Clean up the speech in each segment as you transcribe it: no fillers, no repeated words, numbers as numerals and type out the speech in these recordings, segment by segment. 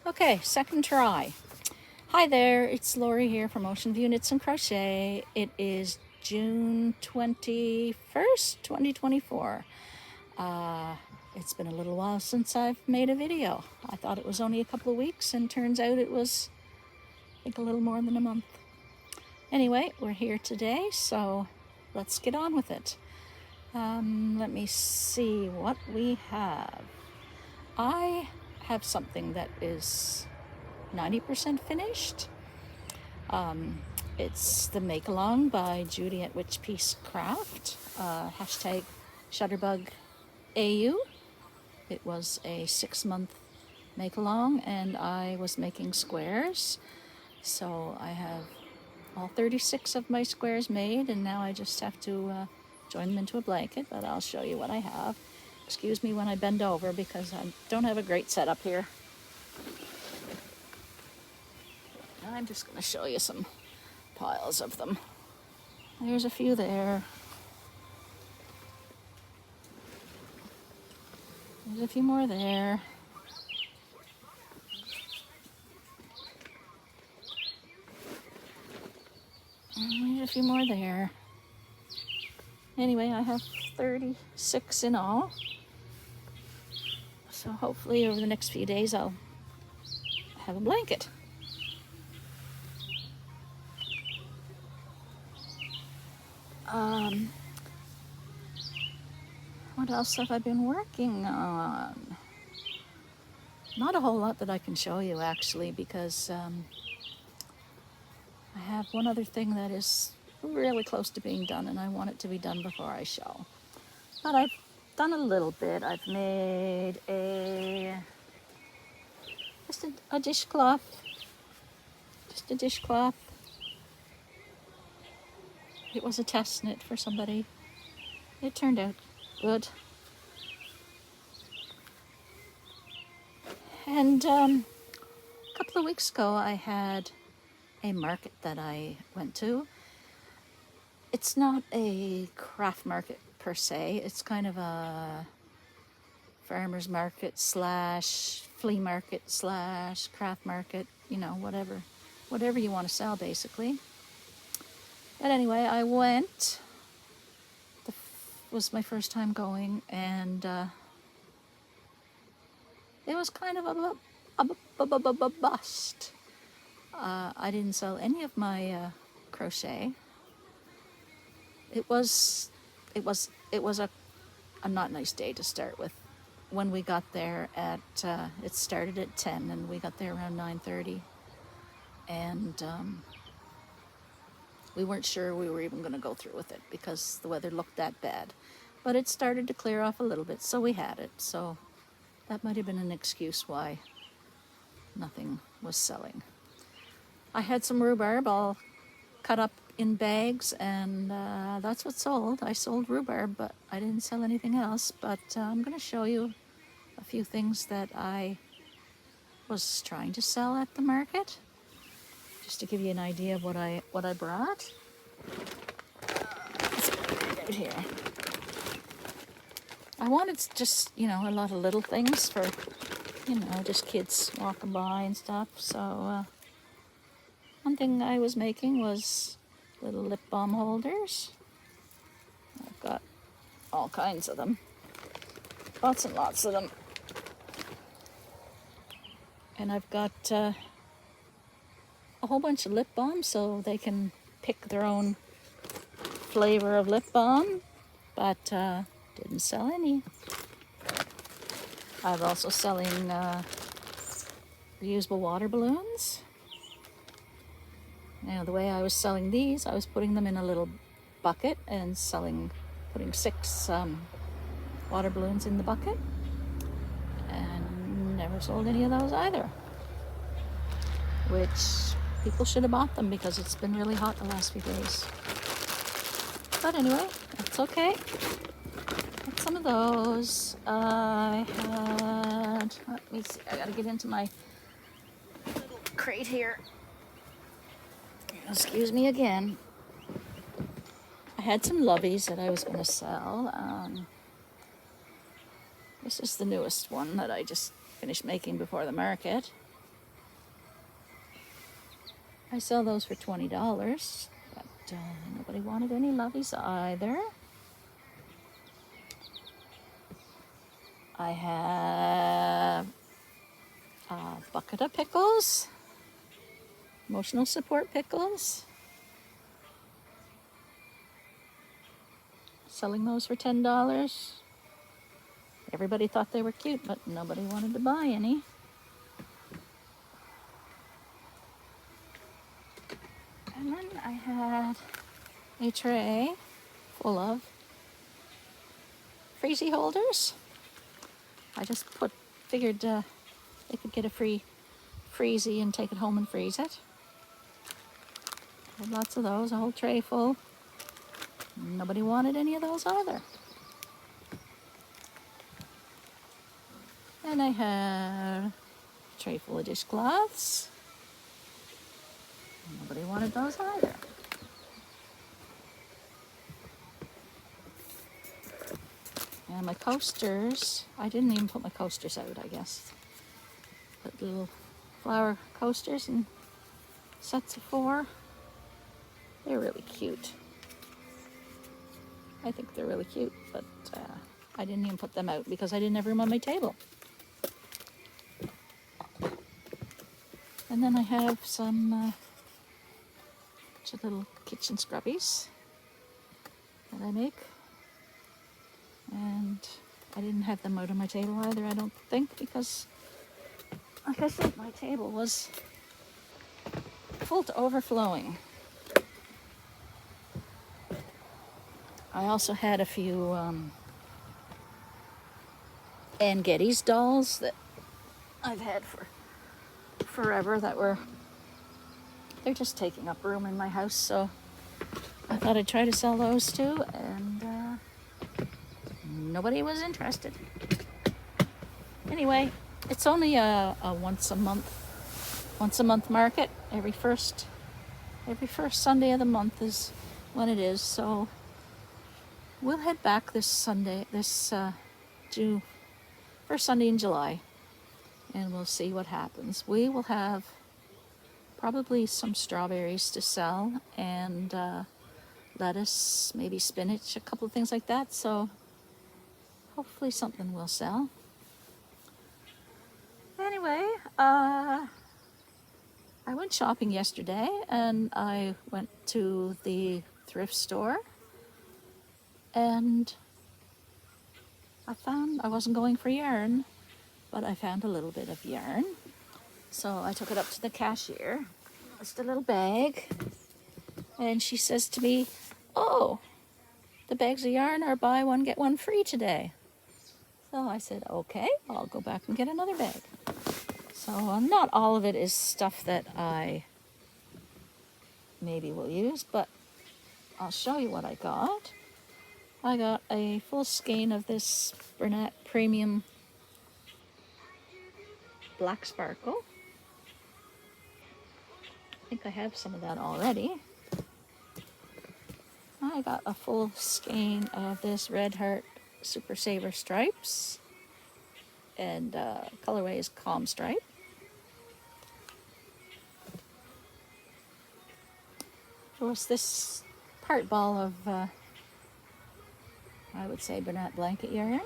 Okay, second try. Hi there, it's Lori here from Ocean View Knits and Crochet. It is June 21st, 2024. It's been a little while since I've made a video. I thought it was only a couple of weeks, and turns out it was, I think, a little more than a month. Anyway, we're here today, so let's get on with it. Let me see what we have. I have something that is 90% finished. It's the Make Along by Judy at Witch Piece Craft, hashtag ShutterBugAU. It was a 6-month make along, and I was making squares. So I have all 36 of my squares made, and now I just have to join them into a blanket, but I'll show you what I have. Excuse me when I bend over because I don't have a great setup here. I'm just going to show you some piles of them. There's a few there. There's a few more there. And there's a few more there. Anyway, I have 36 in all. So hopefully over the next few days I'll have a blanket. What else have I been working on? Not a whole lot that I can show you, actually, because I have one other thing that is really close to being done, and I want it to be done before I show. But I've done a little bit. I've made just a dishcloth. Just a dishcloth. It was a test knit for somebody. It turned out good. And a couple of weeks ago I had a market that I went to. It's not a craft market per se. It's kind of a farmer's market slash flea market slash craft market, you know, whatever you want to sell, basically. But anyway, I went. It was my first time going, and it was kind of a bust. I didn't sell any of my crochet. It was a not nice day to start with. When we got there at it started at 10, and we got there around 9:30, and we weren't sure we were even going to go through with it because the weather looked that bad. But it started to clear off a little bit, so we had it. So that might have been an excuse why nothing was selling. I had some rhubarb all cut up in bags, and that's what sold. I sold rhubarb, but I didn't sell anything else. But I'm going to show you a few things that I was trying to sell at the market, just to give you an idea of what I brought. Right here. I wanted just, a lot of little things for, just kids walking by and stuff. So one thing I was making was little lip balm holders. I've got all kinds of them. Lots and lots of them. And I've got a whole bunch of lip balm, so they can pick their own flavor of lip balm, but didn't sell any. I'm also selling reusable water balloons. Now, the way I was selling these, I was putting them in a little bucket and putting 6 water balloons in the bucket, and never sold any of those either, which people should have bought them because it's been really hot the last few days. But anyway, that's okay. Got some of those. I had, let me see, I gotta get into my little crate here. Excuse me again. I had some loveys that I was going to sell. This is the newest one that I just finished making before the market. I sell those for $20, but nobody wanted any loveys either. I have a bucket of pickles, emotional support pickles. Selling those for $10. Everybody thought they were cute, but nobody wanted to buy any. And then I had a tray full of freezy holders. I just figured they could get a free freezy and take it home and freeze it. Had lots of those, a whole tray full. Nobody wanted any of those either. And I had a tray full of dishcloths. Nobody wanted those either. And my coasters, I didn't even put my coasters out, I guess. Put little flower coasters in sets of 4. They're really cute. I think they're really cute, but I didn't even put them out because I didn't have room on my table. And then I have some little kitchen scrubbies that I make. And I didn't have them out on my table either, I don't think, because, like I said, my table was full to overflowing. I also had a few Ann Geddes dolls that I've had for forever they're just taking up room in my house, so I thought I'd try to sell those too, and nobody was interested. Anyway, it's only a once a month market. Every first Sunday of the month is when it is, so we'll head back this Sunday, first Sunday in July, and we'll see what happens. We will have probably some strawberries to sell, and lettuce, maybe spinach, a couple of things like that, so hopefully something will sell. Anyway, I went shopping yesterday, and I went to the thrift store, and I wasn't going for yarn, but I found a little bit of yarn. So I took it up to the cashier, just a little bag, and she says to me, "Oh, the bags of yarn are buy one, get one free today." So I said, "Okay, I'll go back and get another bag." So not all of it is stuff that I maybe will use, but I'll show you what I got. I got a full skein of this Bernat Premium Black Sparkle. I think I have some of that already. I got a full skein of this Red Heart Super Saver Stripes, and colorway is Calm Stripe. Of course, this part ball of, I would say, Bernat blanket yarn.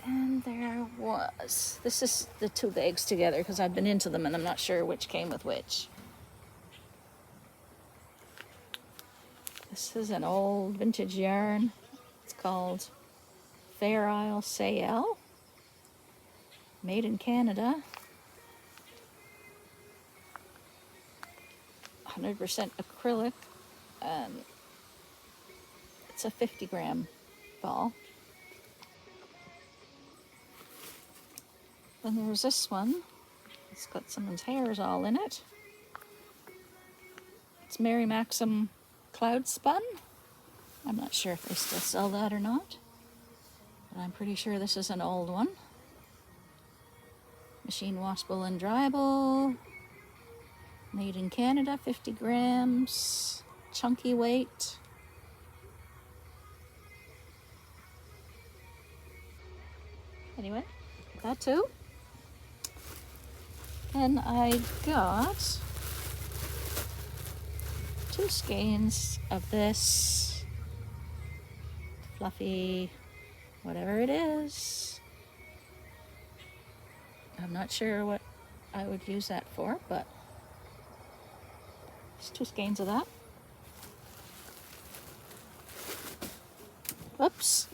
And there was, this is the 2 bags together because I've been into them and I'm not sure which came with which. This is an old vintage yarn. It's called Fair Isle Sayel, made in Canada. 100% acrylic, and it's a 50-gram ball. Then there's this one. It's got someone's hairs all in it. It's Mary Maxim Cloud Spun. I'm not sure if they still sell that or not, but I'm pretty sure this is an old one. Machine washable and dryable. Made in Canada, 50 grams, chunky weight. Anyway, that too. Then I got 2 skeins of this fluffy, whatever it is. I'm not sure what I would use that for, but it's 2 skeins of that. Whoops.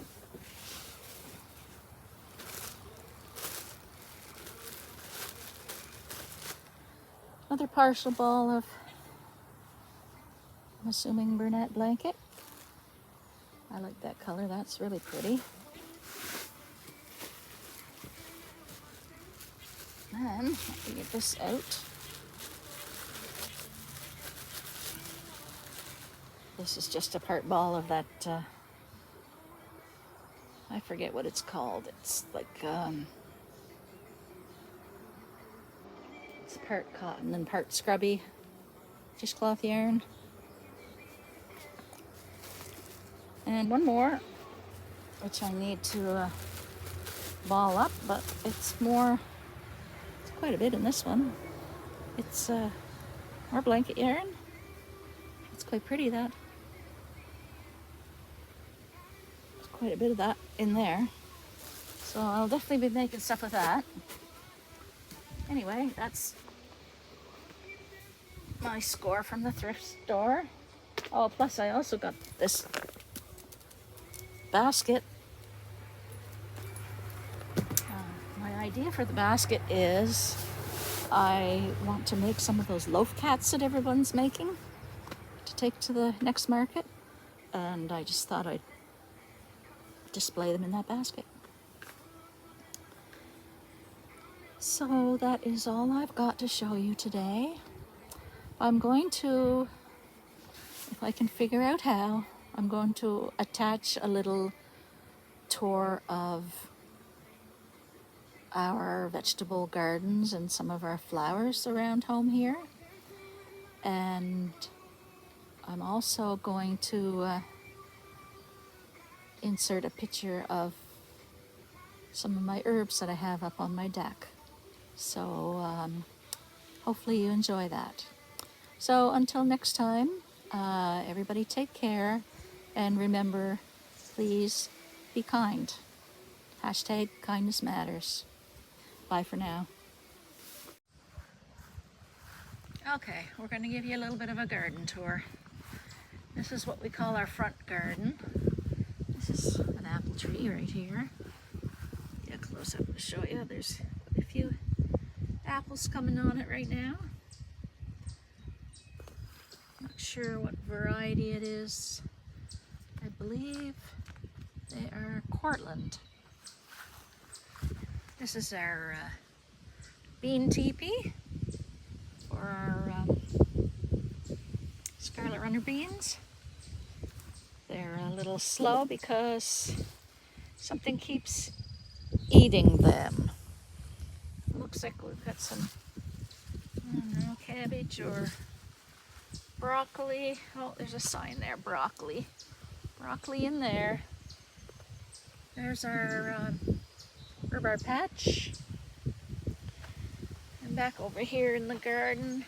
Another partial ball of, I'm assuming, brunette blanket. I like that color, that's really pretty. Then, let me get this out. This is just a part ball of that, I forget what it's called. It's like, it's part cotton and part scrubby dishcloth yarn. And one more, which I need to ball up, but it's quite a bit in this one. It's more blanket yarn. It's quite pretty, that. There's quite a bit of that in there. So I'll definitely be making stuff with that. Anyway, that's my score from the thrift store. Oh, plus I also got this basket. My idea for the basket is I want to make some of those loaf cats that everyone's making to take to the next market, and I just thought I'd display them in that basket. So that is all I've got to show you today. I'm going to, if I can figure out how, I'm going to attach a little tour of our vegetable gardens and some of our flowers around home here. And I'm also going to insert a picture of some of my herbs that I have up on my deck. So hopefully you enjoy that. So until next time, everybody take care, and remember, please be kind. Hashtag kindness matters. Bye for now. Okay, we're going to give you a little bit of a garden tour. This is what we call our front garden. This is an apple tree right here. Get close up to show you. There's a few apples coming on it right now. Not sure what variety it is. I believe they are Cortland. This is our bean teepee for our scarlet runner beans. They're a little slow because something keeps eating them. Looks like we've got some, I don't know, cabbage or broccoli. Oh, there's a sign there, broccoli. Broccoli in there. There's our rhubarb patch. And back over here in the garden,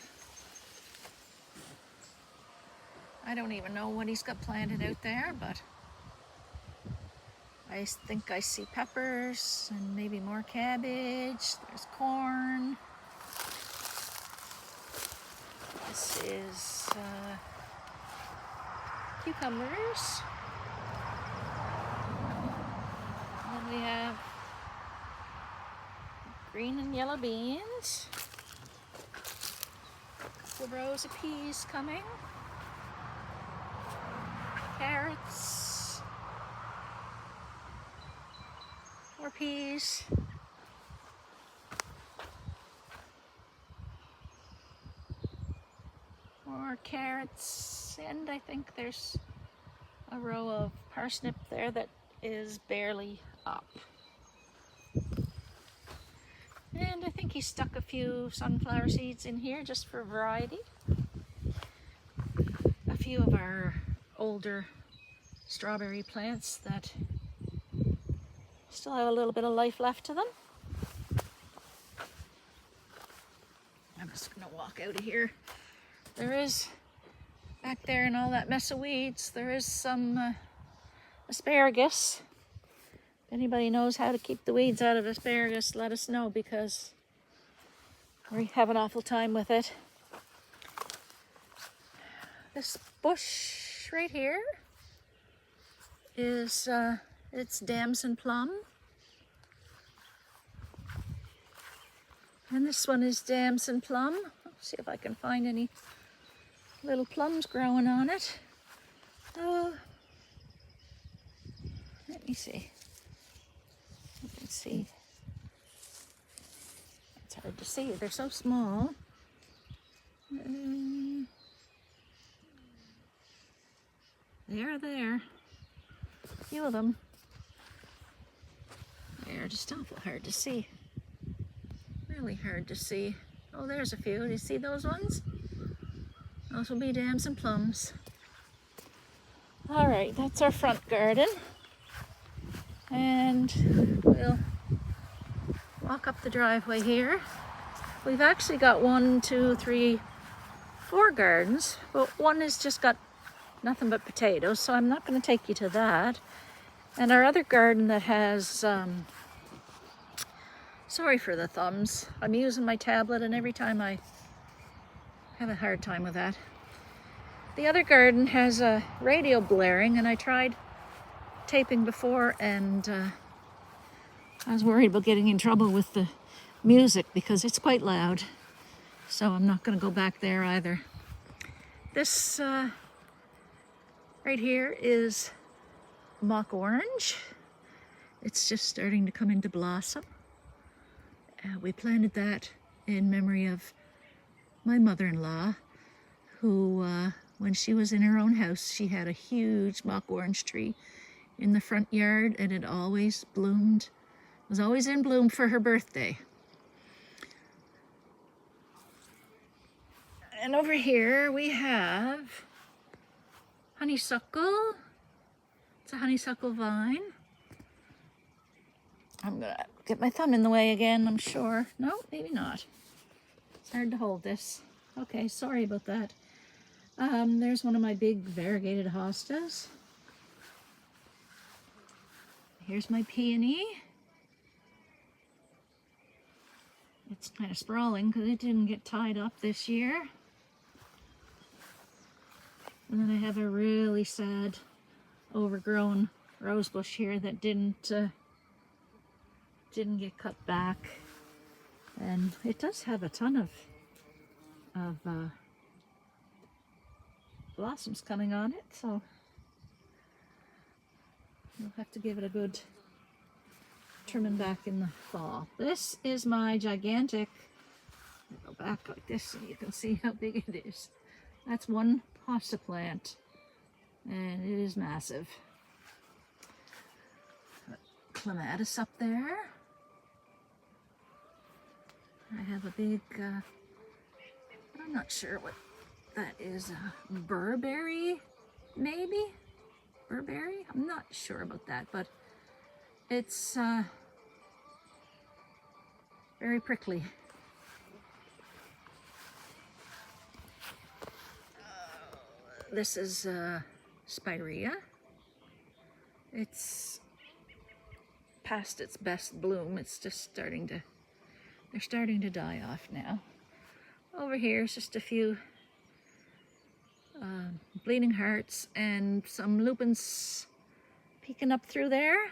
I don't even know what he's got planted out there, but I think I see peppers and maybe more cabbage. There's corn. This is cucumbers. And then we have green and yellow beans. A couple of rows of peas coming. Carrots. More peas. More carrots, and I think there's a row of parsnip there that is barely up. And I think he stuck a few sunflower seeds in here just for variety. A few of our older strawberry plants that still have a little bit of life left to them. I'm just gonna walk out of here. There is, back there in all that mess of weeds, there is some asparagus. If anybody knows how to keep the weeds out of asparagus, let us know, because we have an awful time with it. This bush right here is, it's damson plum. And this one is damson plum. Let's see if I can find any little plums growing on it. Oh, let me see. You can see. It's hard to see. They're so small. They are there. A few of them. They're just awful hard to see. Really hard to see. Oh, there's a few. Do you see those ones? Those will be damson plums. All right, that's our front garden. And we'll walk up the driveway here. We've actually got 1, 2, 3, 4 gardens, but one has just got nothing but potatoes, so I'm not going to take you to that. And our other garden that has, sorry for the thumbs, I'm using my tablet and every time I have a hard time with that. The other garden has a radio blaring, and I tried taping before, and I was worried about getting in trouble with the music because it's quite loud. So I'm not going to go back there either. This right here is mock orange. It's just starting to come into blossom. We planted that in memory of my mother-in-law, who when she was in her own house, she had a huge mock orange tree in the front yard, and it always bloomed, was always in bloom for her birthday. And over here we have honeysuckle. It's a honeysuckle vine. I'm gonna get my thumb in the way again, I'm sure. No, maybe not. It's hard to hold this. Okay, sorry about that. There's one of my big variegated hostas. Here's my peony. It's kind of sprawling because it didn't get tied up this year. And then I have a really sad, overgrown rose bush here that didn't get cut back. And it does have a ton of blossoms coming on it, so you'll have to give it a good trimming back in the fall. This is my gigantic, I'll go back like this so you can see how big it is. That's one hosta plant, and it is massive. Clematis up there. I have a big, I'm not sure what that is, burberry, maybe? Burberry? I'm not sure about that, but it's very prickly. This is spirea. It's past its best bloom. It's just starting to, they're starting to die off now. Over here is just a few bleeding hearts and some lupins peeking up through there.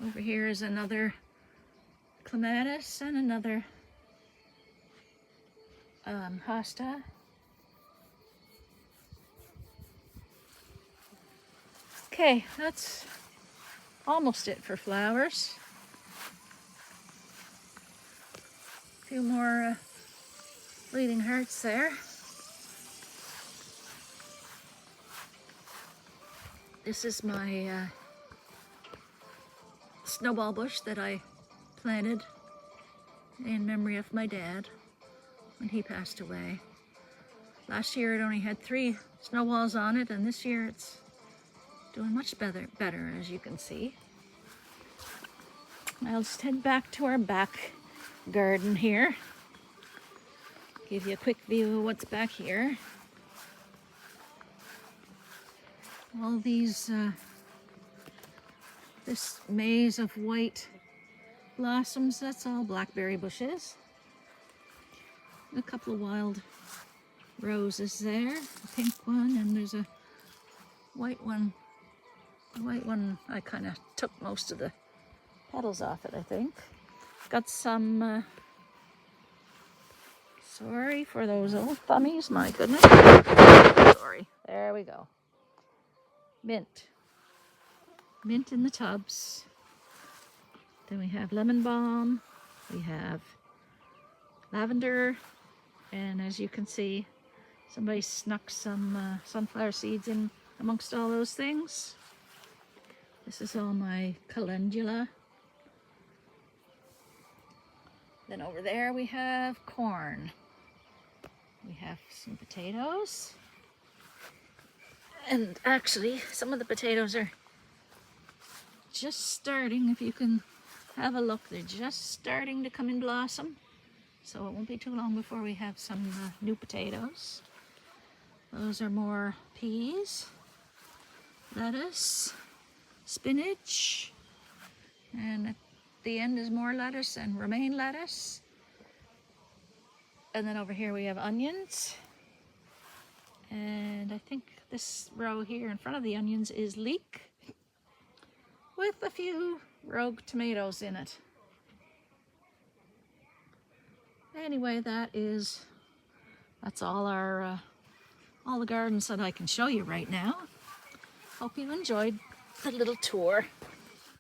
Over here is another clematis and another hosta. Okay, that's almost it for flowers. A few more bleeding hearts there. This is my snowball bush that I planted in memory of my dad when he passed away. Last year it only had 3 snowballs on it, and this year it's doing much better as you can see. I'll just head back to our back garden here. Give you a quick view of what's back here. All these, this maze of white blossoms, that's all blackberry bushes. A couple of wild roses there, a pink one, and there's a white one. The white one, I kind of took most of the petals off it, I think. Got some, sorry for those old thummies, my goodness. Sorry, there we go. Mint. Mint in the tubs. Then we have lemon balm. We have lavender. And as you can see, somebody snuck some sunflower seeds in amongst all those things. This is all my calendula. Then over there we have corn. We have some potatoes. And actually, some of the potatoes are just starting. If you can have a look, they're just starting to come in blossom. So it won't be too long before we have some new potatoes. Those are more peas, lettuce, spinach, and at the end is more lettuce and romaine lettuce. And then over here we have onions. And I think this row here in front of the onions is leek with a few rogue tomatoes in it. Anyway, that's all all the gardens that I can show you right now. Hope you enjoyed the little tour.